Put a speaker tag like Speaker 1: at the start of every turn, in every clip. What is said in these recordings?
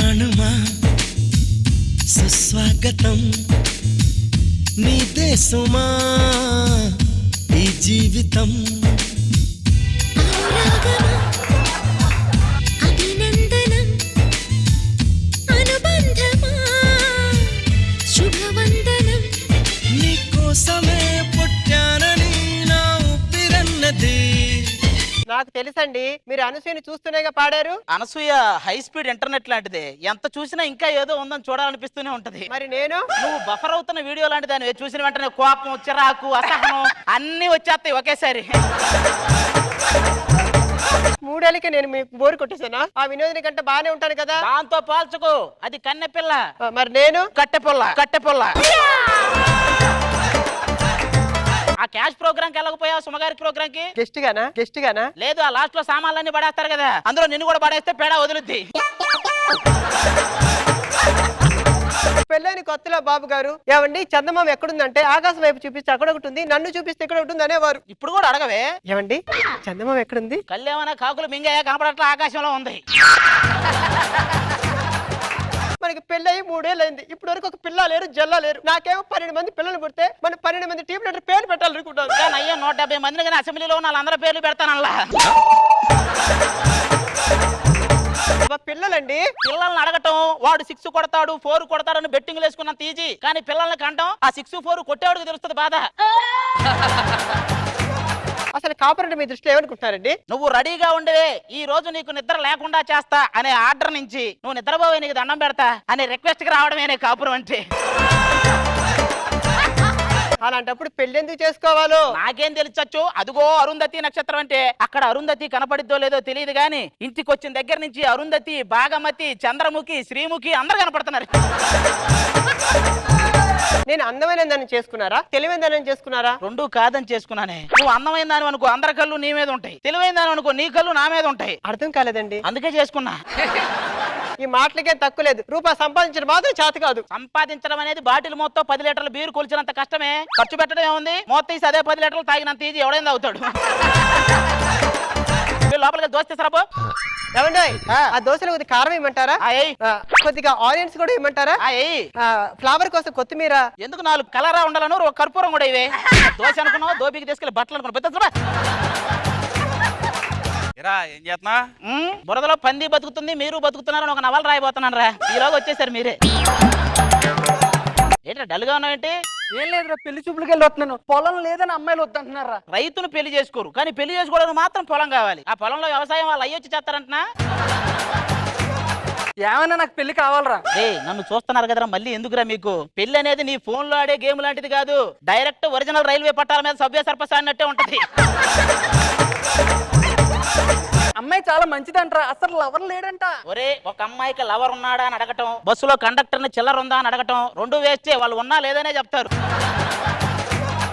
Speaker 1: ప్రాణమా సుస్వాగతం నీ దేశమా ఈ జీవితం
Speaker 2: నాకు తెలుసండి, మీరు అనసూయని చూస్తూనేగా పాడారు.
Speaker 3: అనసూయ హై స్పీడ్ ఇంటర్నెట్ లాంటిది, ఎంత చూసినా ఇంకా ఏదో ఉందని చూడాలనిపిస్తూనే ఉంటది.
Speaker 2: మరి నేను
Speaker 3: నువ్వు బఫర్ అవుతున్న వీడియో లాంటిది అని చూసిన వెంటనే కోపం, చిరాకు, అసహనం అన్ని వచ్చేస్తాయి ఒకేసారి.
Speaker 2: మూడేళ్ళకి నేను మీకు బోరు కొట్టేసానా? ఆ వినోదిని కంటే బానే ఉంటాను కదా.
Speaker 3: దాంతో పోల్చుకో, అది కన్నె పిల్ల.
Speaker 2: మరి నేను
Speaker 3: కట్టె పొల్ల. ఆ క్యాష్ ప్రోగ్రామ్ కి వెళ్ళకపోయావు, సుమగారి ప్రోగ్రామ్ కి
Speaker 2: గెస్ట్ గానా
Speaker 3: లేదు. ఆ లాస్ట్ లో సామాన్లన్నీ పడేస్తారు కదా, అందులో నిన్ను కూడా పడేస్తే పేడ వదులుద్ది.
Speaker 2: పెళ్ళైన కొత్తలో బాబు గారు, ఏమండి చందమామ ఎక్కడుందంటే ఆకాశం వైపు చూపిస్తే అక్కడ ఒకటి ఉంది, నన్ను చూపిస్తే ఇక్కడ ఒకటి ఉంది అనేవారు.
Speaker 3: ఇప్పుడు కూడా అడగవే,
Speaker 2: ఏమండి చందమామ ఎక్కడుంది?
Speaker 3: కళ్ళేమన్నా కాకులు మింగయ్యా కనపడట్లా, ఆకాశంలో ఉంది.
Speaker 2: మనకి పెళ్ళయి 3 ఏళ్ళు అయింది, ఇప్పటి వరకు ఒక పిల్ల లేరు, జల్ల లేరు. నాకేమో 12 మంది పిల్లలు పుడితే మన 12 మంది టీం లీడర్ పేరు పెట్టాలనుకుంటాను.
Speaker 3: కానీ అయ్యో 170 మందిని కానీ అసెంబ్లీలో ఉన్న వాళ్ళందరూ పేర్లు పెడతానల్లా.
Speaker 2: పిల్లలండి,
Speaker 3: పిల్లల్ని అడగటం, వాడు 6 కొడతాడు 4 కొడతాడని బెట్టింగ్లు వేసుకున్నంత ఈజీ. కానీ పిల్లల్ని కంటాం, ఆ 6 4 కొట్టేవాడికి తెలుస్తుంది బాధ.
Speaker 2: అసలు కాపురంటే మీ దృష్టిలో ఏమనుకుంటున్నారండి?
Speaker 3: నువ్వు రెడీగా ఉండవే, ఈ రోజు నీకు నిద్ర లేకుండా చేస్తా అనే ఆర్డర్ నుంచి నువ్వు నిద్రపోవే నీకు దండం పెడతా అనే రిక్వెస్ట్ కి రావడమే కాపురం అంటే.
Speaker 2: అలాంటప్పుడు పెళ్లి ఎందుకు చేసుకోవాలో
Speaker 3: నాకేం తెలిసొచ్చు. అదిగో అరుంధతి నక్షత్రం అంటే అక్కడ అరుంధతి కనపడిద్దో లేదో తెలియదు గాని ఇంటికి వచ్చిన దగ్గర నుంచి అరుంధతి, భాగమతి, చంద్రముఖి, శ్రీముఖి అందరు కనపడుతున్నారు.
Speaker 2: నేను అందమైన దాన్ని చేసుకున్నారా, తెలివైన దాన్ని చేసుకున్నారా?
Speaker 3: రెండు కాదని చేసుకున్నానే. నువ్వు అందమైన దాని అనుకో, అందరి కళ్ళు నీ మీద ఉంటాయి. తెలివైన దాని అనుకో, నీ కళ్ళు నా మీద ఉంటాయి.
Speaker 2: అర్థం కాలేదండి.
Speaker 3: అందుకే చేసుకున్నా.
Speaker 2: ఈ మాటలకేం తక్కువ లేదు, రూపాయి సంపాదించడం మాత్రం చేత కాదు.
Speaker 3: సంపాదించడం అనేది బాటిల్ మొత్తం 10 లీటర్లు బీరు కొలిచినంత కష్టమే. ఖర్చు పెట్టడం ఏముంది, మొత్తం తీసి అదే 10 లీటర్లు తాగినంత ఈజీ. ఎవడైనా అవుతాడు. లోపలికి దోశ తీసుకురాబో.
Speaker 2: ఏమండి ఆ దోశలో కొద్దిగా కారం ఇమ్మంటారా? కొద్దిగా ఆనియన్స్ కూడా ఇమ్మంటారా? ఫ్లేవర్ కోసం కొత్తిమీర.
Speaker 3: ఎందుకు 4 కలరా ఉండాలను, ఒక కర్పూరం కూడా ఇవే. దోశ అనుకున్నావు, దోపికి తీసుకెళ్ళి బట్టలు అనుకున్నావు.
Speaker 4: ఏం చేస్తున్నా?
Speaker 3: బురదలో పంది బతుకుతుంది, మీరు బతుకుతున్నారని ఒక నవల రాయబోతున్నాను రా. ఈలోగా వచ్చేసారు మీరే. ఏంట్రా డల్గా ఉన్నావేంటి?
Speaker 5: ఏం లేదు, పెళ్లి చూపులకి వెళ్ళి వస్తున్నాను. పొలం లేదని అమ్మాయిలు వద్దంటున్నారా?
Speaker 3: రైతును పెళ్లి చేసుకోరు, కానీ పెళ్లి చేసుకోవడానికి మాత్రం పొలం కావాలి. ఆ పొలంలో వ్యవసాయం వాళ్ళు అయ్యొచ్చి చేస్తారంటున్నా.
Speaker 5: ఏమైనా నాకు పెళ్లి కావాలరా?
Speaker 3: నన్ను చూస్తున్నారు కదరా, మళ్ళీ ఎందుకురా మీకు పెళ్లి అనేది? నీ ఫోన్ లో ఆడే గేమ్ లాంటిది కాదు, డైరెక్ట్ ఒరిజినల్ రైల్వే పట్టాల మీద సభ్య సర్పస్ అన్నట్టే ఉంటది.
Speaker 5: అమ్మాయి చాలా మంచిదంటరా, అసలు లవర్ లేడంట.
Speaker 3: ఒరే, ఒక అమ్మాయికి లవర్ ఉన్నాడా అని అడగటం, బస్సులో కండక్టర్ ని చిల్లర ఉందా అని అడగటం, రెండు వేస్తే వాళ్ళు ఉన్నా లేదనే చెప్తారు.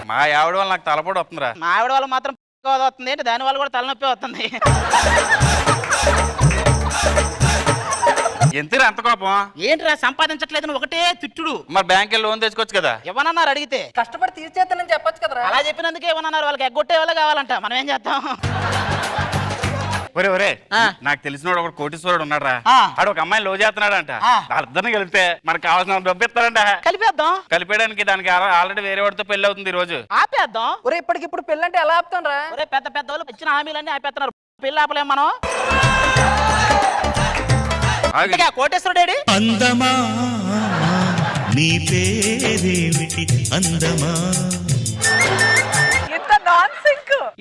Speaker 4: మా ఆవిడ వల్ల నాకు తలపోటు వస్తుందిరా.
Speaker 3: మా ఆవిడ వల్ల మాత్రం వస్తుంది ఏంటి, దాని వల్ల కూడా తలనొప్పి వస్తుంది.
Speaker 4: ఎంతరా అంత కోపం?
Speaker 3: ఏంటిరా సంపాదించట్లేదు ఒకటే తిట్టుడు.
Speaker 4: మరి బ్యాంక్ లోన్ తెచ్చుకోవచ్చు కదా.
Speaker 3: ఏమన్నారు అడిగితే?
Speaker 5: కష్టపడి తీర్చేస్తానని చెప్పొచ్చు కదరా.
Speaker 3: అలా చెప్పినందుకే ఏమన్నారు, వాళ్ళకి ఎగ్గొట్టే వాళ్ళ కావాలంట, మనం ఏం చేద్దాం?
Speaker 4: ఒరే నాకు తెలిసిన ఒక కోటీశ్వరుడు ఉన్నాడు రా. ఆడు ఒక అమ్మాయిని లవ్ చేస్తున్నాడంట. వాళ్ళిద్దరిని కలిపితే మనకు కావాల్సిన డబ్బు ఇస్తారంట.
Speaker 3: కలిపేద్దాం.
Speaker 4: కలిపేయడానికి దానికి ఆల్రెడీ వేరే వాడితో పెళ్లి అవుతుంది ఈ రోజు.
Speaker 3: ఆపేద్దాం.
Speaker 5: ఒరే ఇప్పటికిప్పుడు పెళ్లి అంటే ఎలా ఆపుతాం రా?
Speaker 3: ఒరే పెద్ద పెద్ద వాళ్ళు ఇచ్చిన హామీలన్నీ ఆపేస్తున్నారు, పెళ్లి ఆపలేం మనం. కోటేశ్వరుడేడి?
Speaker 1: అందమా నీ పేరేమిటి అందమా?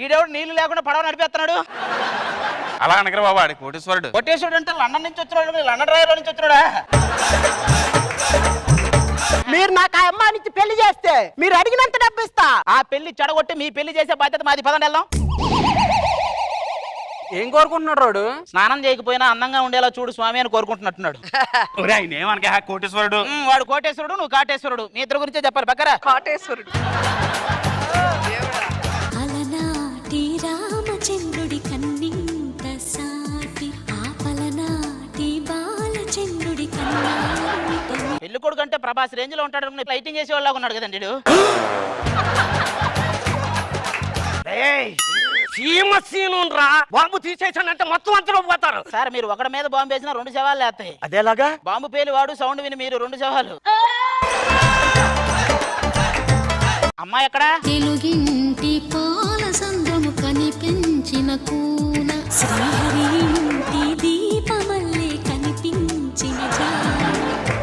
Speaker 3: ఈడెవడు నీళ్లు లేకుండా పడవ నడిపేస్తున్నాడు.
Speaker 4: అలా అనగర బాబు, ఆడి కోటేశ్వరుడు.
Speaker 3: కోటేశ్వరుడు అంటే లండన్ నుంచి వచ్చినాడు, లండన్ డ్రైవర్ నుంచి వచ్చినాడా? మీరు నాకు ఆ అమ్మాయిని పెళ్లి చేస్తే మీరు అడిగినంత డబ్బు ఇస్తా. ఆ పెళ్లి చెడగొట్టి మీ పెళ్లి చేసే బాధ్యత మాది. పదండి వెళ్దాం.
Speaker 5: ఏం కోరుకుంటున్నాడు రాడు?
Speaker 3: స్నానం చేయకపోయినా అందంగా ఉండేలా చూడు స్వామి అని కోరుకుంటున్నట్టున్నాడు.
Speaker 4: ఆయన ఏమనక కోటేశ్వరుడు.
Speaker 3: వాడు కోటేశ్వరుడు, నువ్వు కాటేశ్వరుడు. మీ ఇద్దరు గురించే చెప్పాలి. బక్కరా
Speaker 5: కాటేశ్వరుడు.
Speaker 6: అలనాటి రామచంద్రుడి కన్నింత సాటి ఆపలనాటి బాలచంద్రుడి కన్నా.
Speaker 3: పెళ్లి కొడుకు అంటే ప్రభాస్ రేంజ్ లో ఉంటాడు, లైటింగ్ చేసేవాళ్ళగా ఉన్నాడు కదండి.
Speaker 7: సీమ సీను రా బాంబు తీసేసానంటే మొత్తం అంతలో పోతారు.
Speaker 3: సార్ మీరు ఒకటి మీద బాంబు వేసినా 2 శవాలు లేస్తాయి.
Speaker 7: అదేలాగా
Speaker 3: బాంబు పేలి వాడు సౌండ్ విని మీరు 2 శవాలు. అమ్మాయి ఎక్కడ?
Speaker 6: తెలుగింటి పాల సంద్రము కనిపించిన కూన శ్రీహరి ఇంటి దీపమల్లే కనిపించిన జాన.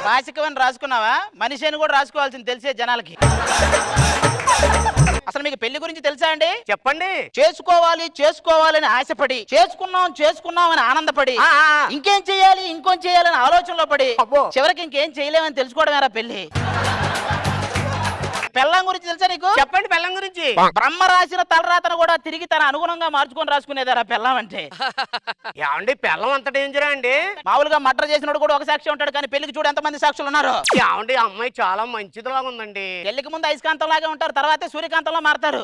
Speaker 3: రాసికవని రాసుకున్నావా? మనిషి అని కూడా రాసుకోవాల్సింది తెలిసే జనాలకి. అసలు మీకు పెళ్లి గురించి తెలుసా అండి?
Speaker 7: చెప్పండి.
Speaker 3: చేసుకోవాలని ఆశపడి చేసుకున్నాం అని ఆనందపడి ఇంకేం చేయాలని ఆలోచనలో పడి చివరికి ఇంకేం చేయలేమని తెలుసుకోవడమేరా పెళ్లి. పెళ్ళం గురించి తెలుసా నీకు?
Speaker 7: చెప్పండి పెళ్ళం గురించి.
Speaker 3: బ్రహ్మ రాసిన తలరాతను కూడా తిరిగి తన అనుగుణంగా మార్చుకొని రాసుకునేదారా పెళ్ళం అంటే.
Speaker 7: ఏమండి పెళ్ళం అంత డేంజరా అండి?
Speaker 3: మామూలుగా మర్డర్ చేసినోడు కూడా ఒక సాక్షి ఉంటాడు, కానీ పెళ్లికి చూడు ఎంతమంది సాక్షులు ఉన్నారు.
Speaker 7: ఏమండి అమ్మాయి చాలా మంచిదిలాగా ఉందండి.
Speaker 3: పెళ్లికి ముందు అయస్కాంతం లాగే ఉంటారు, తర్వాత సూర్యకాంతంలో మారతారు.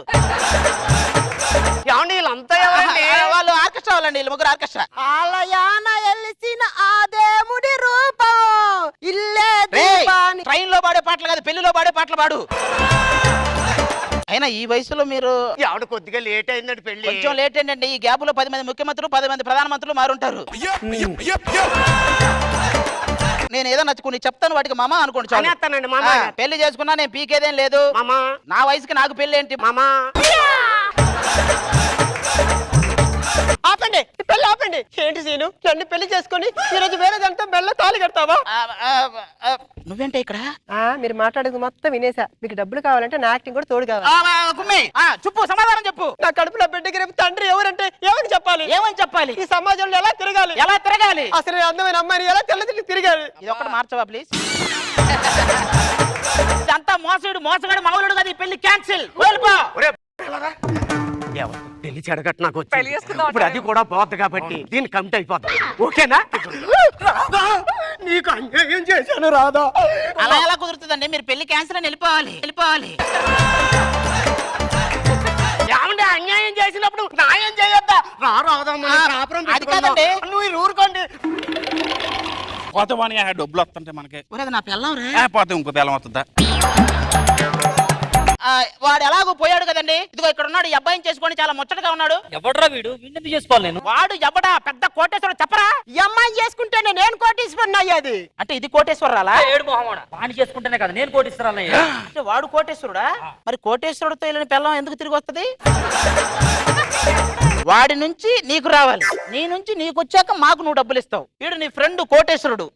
Speaker 7: ఏమండి వీళ్ళంతా ఎవరండి?
Speaker 3: వాళ్ళు ఆర్కెస్ట్రా వాళ్ళండి, వీళ్ళు ముగ్గురు ఆర్కెస్ట్రా.
Speaker 2: ఆలయాన ఎలిసిన ఆ దేవుడి రూపం ఇల్లే దీపాని.
Speaker 3: ట్రైన్ లో పాడే పాటలు కాదు, పెళ్లిలో పాడే పాటలు పాడు. అయినా ఈ వయసులో మీరు
Speaker 7: ఆవిడ కొద్దిగా లేట్ అయిందండి పెళ్లి.
Speaker 3: కొంచెం లేట్ ఏంటండి? ఈ గ్యాప్ లో 10 మంది ముఖ్యమంత్రులు 10 మంది ప్రధానమంత్రులు మారుంటారు. నేను ఏదో నచ్చుకుని చెప్తాను వాటికి మామ అనుకోండి చాలు.
Speaker 7: అనేస్తానండి మామ.
Speaker 3: పెళ్లి చేసుకున్నా నేను పీకేదేం లేదు
Speaker 7: మామ.
Speaker 3: నా వయసుకి నాకు పెళ్లి ఏంటి
Speaker 7: మామ
Speaker 2: ఆపండి పెళ్లి ఆపండి. ఏంటి సీను నన్ను పెళ్లి చేసుకుని ఈరోజు వేరే దాంతో బెల్ల తాళి కడతావా?
Speaker 3: నువ్వేంటే ఇక్కడ?
Speaker 2: మీరు మాట్లాడేది మొత్తం వినేసా. మీకు డబ్బులు కావాలంటే నా యాక్టింగ్ కూడా తోడు కావాలి.
Speaker 3: కుమ్మి చెప్పు, సమాధానం చెప్పు.
Speaker 2: నా కడుపులో బిడ్డకి రేపు తండ్రి ఎవరంటే ఏమని చెప్పాలి?
Speaker 3: ఏమని చెప్పాలి?
Speaker 2: ఈ సమాజంలో ఎలా తిరగాలి? అసలు నేను అందమైన అమ్మాయిని ఎలా తెల్లదిల్లి తిరగాలి?
Speaker 3: ఇది ఒక్కటి మార్చవా ప్లీజ్? అంతా మోసగాడు మామూలుడు కాదు. ఈ పెళ్లి క్యాన్సిల్.
Speaker 7: పెళ్లి చెడగట్టు నాకు వచ్చి ఇప్పుడు అది కూడా పోద్ది కాబట్టి దీన్ని కమిట్ అయిపోద్ది. ఓకేనా?
Speaker 2: నీకు అన్యాయం చేశాను రాదా?
Speaker 3: అలా ఎలా కుదురుతుందండి? మీరు పెళ్లి క్యాన్సిల్ అని వెళ్ళిపోవాలి.
Speaker 7: ఏమండి అన్యాయం చేసినప్పుడు న్యాయం చేయొద్దా? అది కాదండి, నువ్వు ఊరుకోండి.
Speaker 4: పోతే వాని డబ్బులు వస్తుంటే మనకి
Speaker 3: నా పెళ్ళం రే.
Speaker 4: పోతే ఇంకో పిల్లం వస్తుందా?
Speaker 3: వాడు ఎలాగో పోయాడు కదండి. ఇదిగో ఇక్కడ ఉన్నాడు, ఈ అబ్బాయిని చేసుకొని చాలా ముచ్చటగా ఉన్నాడు.
Speaker 5: ఎవడ్రా వీడు? వీడిని చేసుకోవాలి నేను.
Speaker 3: వాడు ఎవడా? పెద్ద కోటేశ్వరుడు. చెప్పరా?
Speaker 2: ఈ అమ్మాయిని చేసుకుంటేనే నేను కోటీశ్వరుని అయ్యేది.
Speaker 3: అంటే ఇది కోటేశ్వరరాలా?
Speaker 5: ఏడు మొహమోడా వాణి చేసుకుంటేనే కదా నేను కోటిస్తానయ్యా.
Speaker 3: అంటే వాడు కోటేశ్వరుడా? మరి కోటేశ్వరుడితో వెళ్ళిన పిల్లం ఎందుకు తిరిగి వస్తుంది? వాడి నుంచి నీకు రావాలి, నీ నుంచి నీకు వచ్చాక మాకు నువ్వు డబ్బులు ఇస్తావు. వీడు నీ ఫ్రెండ్ కోటేశ్వరుడు.